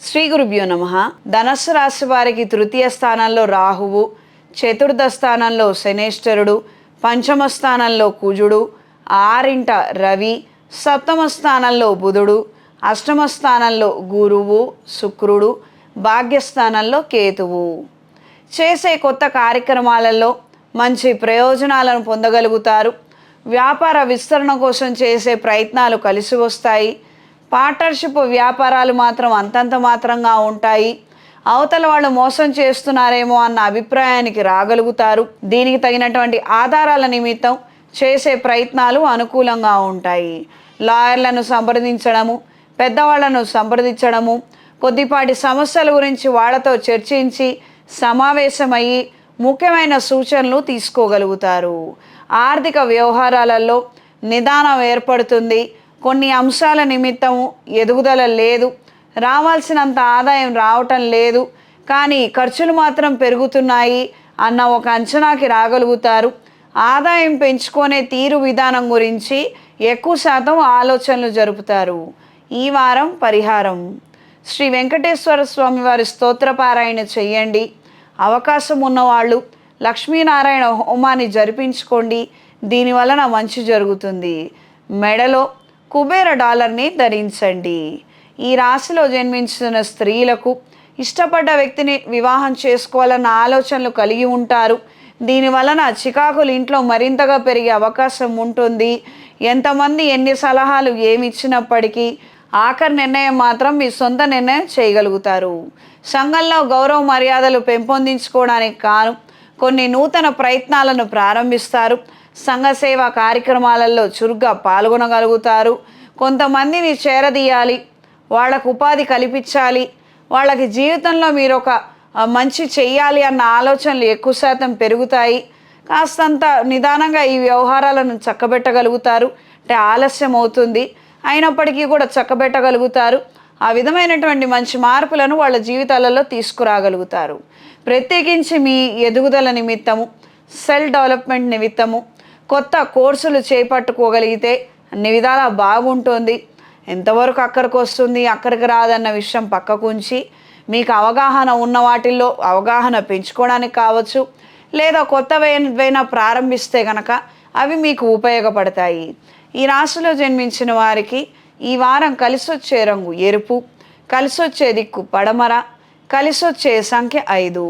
శ్రీ గురుభ్యో నమః. ధనస్సు రాశి వారికి తృతీయ స్థానంలో రాహువు, చతుర్థ స్థానంలో శనేశ్వరుడు, పంచమ స్థానంలో కుజుడు, ఆరింట రవి, సప్తమ స్థానంలో బుధుడు, అష్టమ స్థానంలో గురువు శుక్రుడు, భాగ్యస్థానంలో కేతువు. చేసే కొత్త కార్యక్రమాలలో మంచి ప్రయోజనాలను పొందగలుగుతారు. వ్యాపార విస్తరణ కోసం చేసే ప్రయత్నాలు కలిసి వస్తాయి. పార్ట్నర్షిప్ వ్యాపారాలు మాత్రం అంతంత మాత్రంగా ఉంటాయి. అవతల వాళ్ళు మోసం చేస్తున్నారేమో అన్న అభిప్రాయానికి రాగలుగుతారు. దీనికి తగినటువంటి ఆధారాల నిమిత్తం చేసే ప్రయత్నాలు అనుకూలంగా ఉంటాయి. లాయర్లను సంప్రదించడము, పెద్దవాళ్లను సంప్రదించడము, కొద్దిపాటి సమస్యల గురించి వాళ్ళతో చర్చించి సమావేశమయ్యి ముఖ్యమైన సూచనలు తీసుకోగలుగుతారు. ఆర్థిక వ్యవహారాలలో నిదానం ఏర్పడుతుంది. కొన్ని అంశాల నిమిత్తము ఎదుగుదల లేదు. రావాల్సినంత ఆదాయం రావటం లేదు, కానీ ఖర్చులు మాత్రం పెరుగుతున్నాయి అన్న ఒక అంచనాకి రాగలుగుతారు. ఆదాయం పెంచుకునే తీరు విధానం గురించి ఎక్కువ శాతం ఆలోచనలు జరుపుతారు. ఈ వారం పరిహారం: శ్రీ వెంకటేశ్వర స్వామి వారి స్తోత్రపారాయణ చెయ్యండి. అవకాశం ఉన్నవాళ్ళు లక్ష్మీనారాయణ హోమాన్ని జరిపించుకోండి. దీనివలన మంచి జరుగుతుంది. మెడలో కుబేర డాలర్ని ధరించండి. ఈ రాశిలో జన్మించిన స్త్రీలకు ఇష్టపడ్డ వ్యక్తిని వివాహం చేసుకోవాలన్న ఆలోచనలు కలిగి ఉంటారు. దీనివలన చికాకులు ఇంట్లో మరింతగా పెరిగే అవకాశం ఉంటుంది. ఎంతమంది ఎన్ని సలహాలు ఏమి ఇచ్చినప్పటికీ ఆఖరి నిర్ణయం మాత్రం మీ సొంత నిర్ణయం చేయగలుగుతారు. సంఘంలో గౌరవ మర్యాదలు పెంపొందించుకోవడానికి కాను కొన్ని నూతన ప్రయత్నాలను ప్రారంభిస్తారు. సంఘ సేవా కార్యక్రమాలలో చురుగ్గా పాల్గొనగలుగుతారు. కొంతమందిని చేరదీయాలి, వాళ్ళకు ఉపాధి కల్పించాలి, వాళ్ళకి జీవితంలో మీరు ఒక మంచి చెయ్యాలి అన్న ఆలోచనలు ఎక్కువ శాతం పెరుగుతాయి. కాస్తంత నిదానంగా ఈ వ్యవహారాలను చక్కబెట్టగలుగుతారు. అంటే ఆలస్యం అవుతుంది, అయినప్పటికీ కూడా చక్కబెట్టగలుగుతారు. ఆ విధమైనటువంటి మంచి మార్పులను వాళ్ళ జీవితాలలో తీసుకురాగలుగుతారు. ప్రత్యేకించి మీ ఎదుగుదల నిమిత్తము, సెల్ఫ్ డెవలప్మెంట్ నిమిత్తము కొత్త కోర్సులు చేపట్టుకోగలిగితే అన్ని విధాలా బాగుంటుంది. ఎంతవరకు అక్కడికి వస్తుంది, అక్కడికి రాదన్న విషయం పక్కకుంచి మీకు అవగాహన ఉన్న వాటిల్లో అవగాహన పెంచుకోవడానికి కావచ్చు, లేదా కొత్తవైనా ప్రారంభిస్తే కనుక అవి మీకు ఉపయోగపడతాయి. ఈ రాశిలో జన్మించిన వారికి ఈ వారం కలిసొచ్చే రంగు ఎరుపు, కలిసొచ్చే దిక్కు పడమర, కలిసొచ్చే సంఖ్య 5.